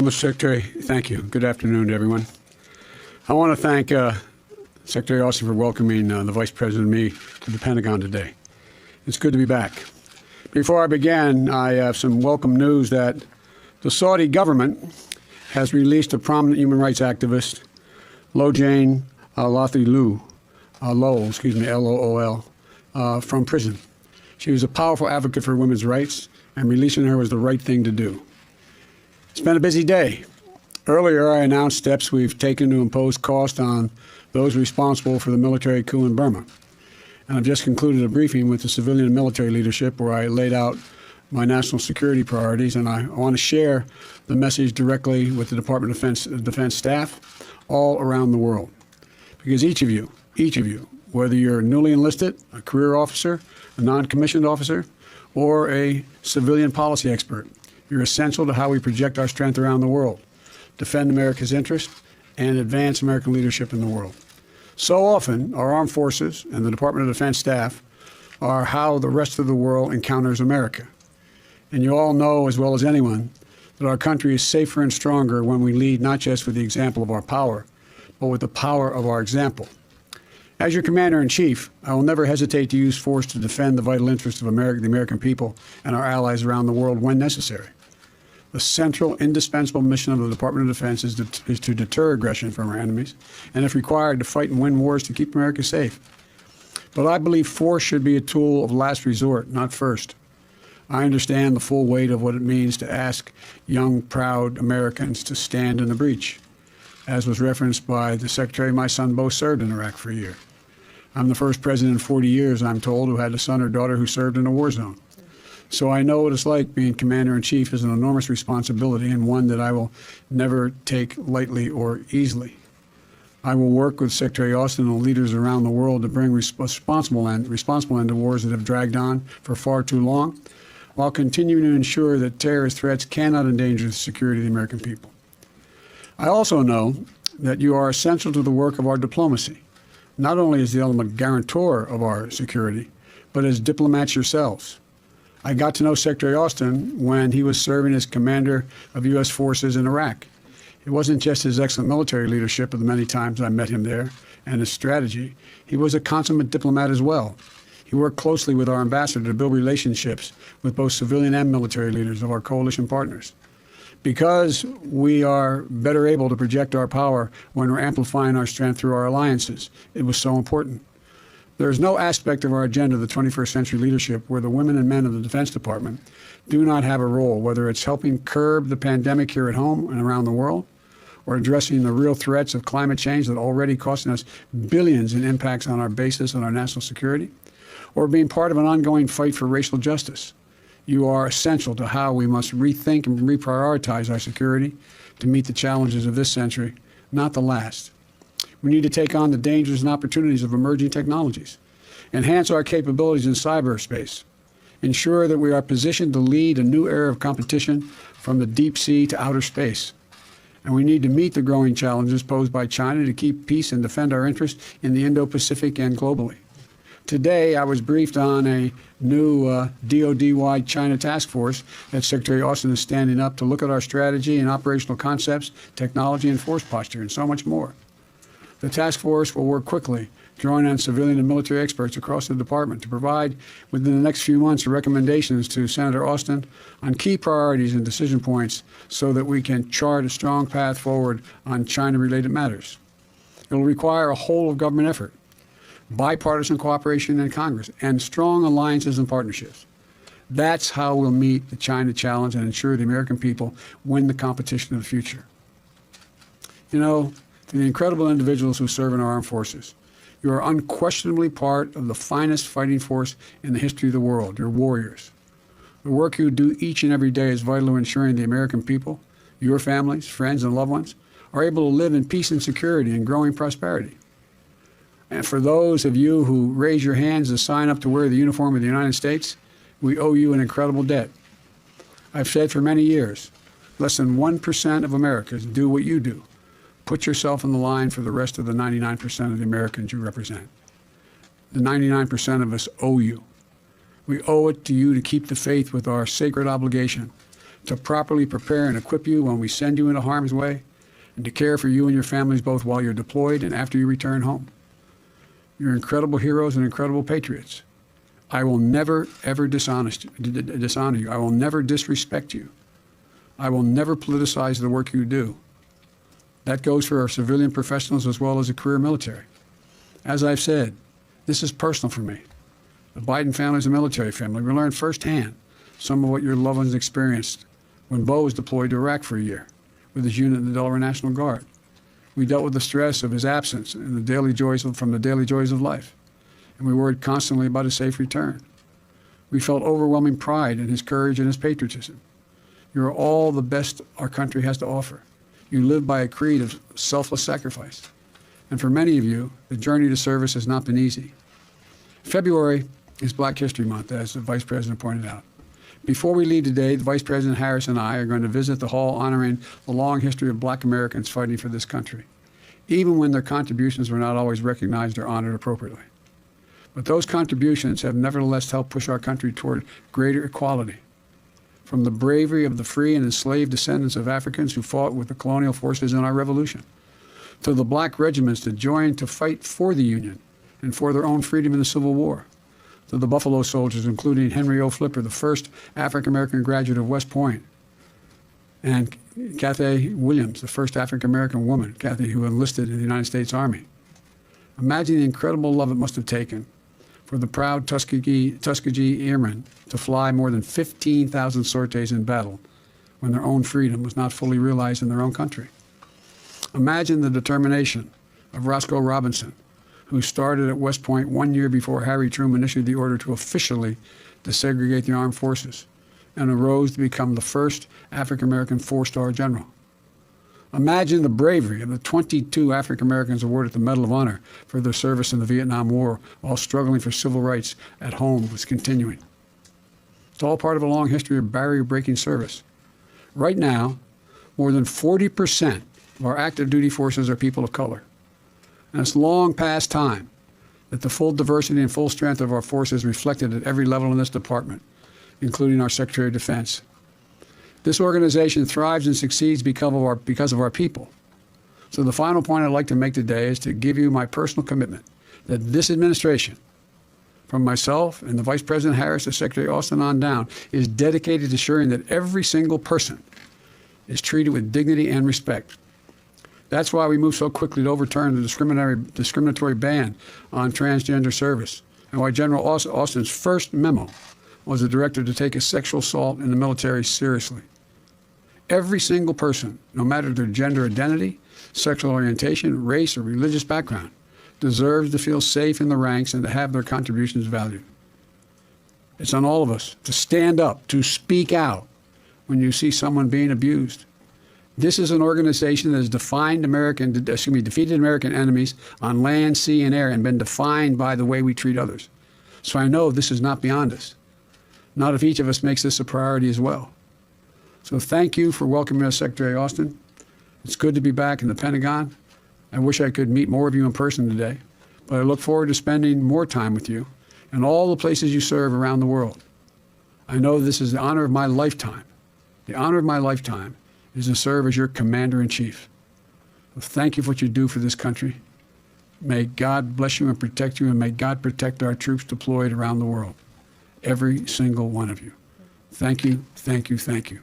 Mr. Secretary, thank you. Good afternoon to everyone. I want to thank Secretary Austin for welcoming the Vice President and me to the Pentagon today. It's good to be back. Before I begin, I have some welcome news that the Saudi government has released a prominent human rights activist, Loujain Lothy-Lowell, L-O-O-L, from prison. She was a powerful advocate for women's rights, and releasing her was the right thing to do. It's been a busy day. Earlier, I announced steps we've taken to impose cost on those responsible for the military coup in Burma. And I've just concluded a briefing with the civilian and military leadership where I laid out my national security priorities, and I want to share the message directly with the Department of Defense staff all around the world. Because each of you, whether you're newly enlisted, a career officer, a non-commissioned officer, or a civilian policy expert, you're essential to how we project our strength around the world, defend America's interests, and advance American leadership in the world. So often, our armed forces and the Department of Defense staff are how the rest of the world encounters America. And you all know as well as anyone that our country is safer and stronger when we lead not just with the example of our power, but with the power of our example. As your Commander-in-Chief, I will never hesitate to use force to defend the vital interests of America, the American people, and our allies around the world when necessary. The central, indispensable mission of the Department of Defense is to deter aggression from our enemies, and if required, to fight and win wars to keep America safe. But I believe force should be a tool of last resort, not first. I understand the full weight of what it means to ask young, proud Americans to stand in the breach. As was referenced by the Secretary, my son Bo served in Iraq for a year. I'm the first president in 40 years, I'm told, who had a son or daughter who served in a war zone. So I know what it's like being Commander-in-Chief is an enormous responsibility and one that I will never take lightly or easily. I will work with Secretary Austin and leaders around the world to bring responsible end to wars that have dragged on for far too long, while continuing to ensure that terrorist threats cannot endanger the security of the American people. I also know that you are essential to the work of our diplomacy, not only as the ultimate guarantor of our security, but as diplomats yourselves. I got to know Secretary Austin when he was serving as commander of U.S. forces in Iraq. It wasn't just his excellent military leadership of the many times I met him there and his strategy. He was a consummate diplomat as well. He worked closely with our ambassador to build relationships with both civilian and military leaders of our coalition partners. Because we are better able to project our power when we're amplifying our strength through our alliances, it was so important. There is no aspect of our agenda of the 21st century leadership where the women and men of the Defense Department do not have a role, whether it's helping curb the pandemic here at home and around the world, or addressing the real threats of climate change that are already costing us billions in impacts on our bases and our national security, or being part of an ongoing fight for racial justice. You are essential to how we must rethink and reprioritize our security to meet the challenges of this century, not the last. We need to take on the dangers and opportunities of emerging technologies, enhance our capabilities in cyberspace, ensure that we are positioned to lead a new era of competition from the deep sea to outer space. And we need to meet the growing challenges posed by China to keep peace and defend our interests in the Indo-Pacific and globally. Today, I was briefed on a new DoD-wide China task force that Secretary Austin is standing up to look at our strategy and operational concepts, technology and force posture, and so much more. The task force will work quickly, drawing on civilian and military experts across the department to provide within the next few months recommendations to Senator Austin on key priorities and decision points so that we can chart a strong path forward on China-related matters. It will require a whole-of-government effort, bipartisan cooperation in Congress, and strong alliances and partnerships. That's how we'll meet the China challenge and ensure the American people win the competition of the future. You know, to the incredible individuals who serve in our armed forces, you are unquestionably part of the finest fighting force in the history of the world. You're warriors. The work you do each and every day is vital to ensuring the American people, your families, friends, and loved ones are able to live in peace and security and growing prosperity. And for those of you who raise your hands to sign up to wear the uniform of the United States, we owe you an incredible debt. I've said for many years, less than 1% of Americans do what you do. Put yourself in the line for the rest of the 99% of the Americans you represent. The 99% of us owe you. We owe it to you to keep the faith with our sacred obligation to properly prepare and equip you when we send you into harm's way, and to care for you and your families both while you're deployed and after you return home. You're incredible heroes and incredible patriots. I will never, ever dishonor you. I will never disrespect you. I will never politicize the work you do. That goes for our civilian professionals as well as the career military. As I've said, this is personal for me. The Biden family is a military family. We learned firsthand some of what your loved ones experienced when Bo was deployed to Iraq for a year with his unit in the Delaware National Guard. We dealt with the stress of his absence and the daily joys of life, and we worried constantly about his safe return. We felt overwhelming pride in his courage and his patriotism. You are all the best our country has to offer. You live by a creed of selfless sacrifice. And for many of you, the journey to service has not been easy. February is Black History Month, as the Vice President pointed out. Before we leave today, the Vice President Harris and I are going to visit the hall honoring the long history of Black Americans fighting for this country, even when their contributions were not always recognized or honored appropriately. But those contributions have nevertheless helped push our country toward greater equality. From the bravery of the free and enslaved descendants of Africans who fought with the colonial forces in our revolution, to the Black regiments that joined to fight for the Union and for their own freedom in the Civil War, to the Buffalo Soldiers, including Henry O. Flipper, the first African-American graduate of West Point, and Cathay Williams, the first African-American woman, Cathay, who enlisted in the United States Army. Imagine the incredible love it must have taken for the proud Tuskegee Airmen to fly more than 15,000 sorties in battle when their own freedom was not fully realized in their own country. Imagine the determination of Roscoe Robinson, who started at West Point 1 year before Harry Truman issued the order to officially desegregate the armed forces, and arose to become the first African-American four-star general. Imagine the bravery of the 22 African Americans awarded the Medal of Honor for their service in the Vietnam War while struggling for civil rights at home was continuing. It's all part of a long history of barrier-breaking service. Right now, more than 40% of our active duty forces are people of color. And it's long past time that the full diversity and full strength of our forces reflected at every level in this department, including our Secretary of Defense. This organization thrives and succeeds because of our people. So the final point I'd like to make today is to give you my personal commitment that this administration, from myself and the Vice President Harris to Secretary Austin on down, is dedicated to ensuring that every single person is treated with dignity and respect. That's why we moved so quickly to overturn the discriminatory ban on transgender service, and why General Austin's first memo was the directive to take a sexual assault in the military seriously. Every single person, no matter their gender identity, sexual orientation, race, or religious background, deserves to feel safe in the ranks and to have their contributions valued. It's on all of us to stand up, to speak out when you see someone being abused. This is an organization that has defeated American enemies on land, sea, and air, and been defined by the way we treat others. So I know this is not beyond us. Not if each of us makes this a priority as well. So thank you for welcoming us, Secretary Austin. It's good to be back in the Pentagon. I wish I could meet more of you in person today, but I look forward to spending more time with you and all the places you serve around the world. I know this is the honor of my lifetime. The honor of my lifetime is to serve as your Commander-in-Chief. So thank you for what you do for this country. May God bless you and protect you, and may God protect our troops deployed around the world. Every single one of you. Thank you, thank you, thank you.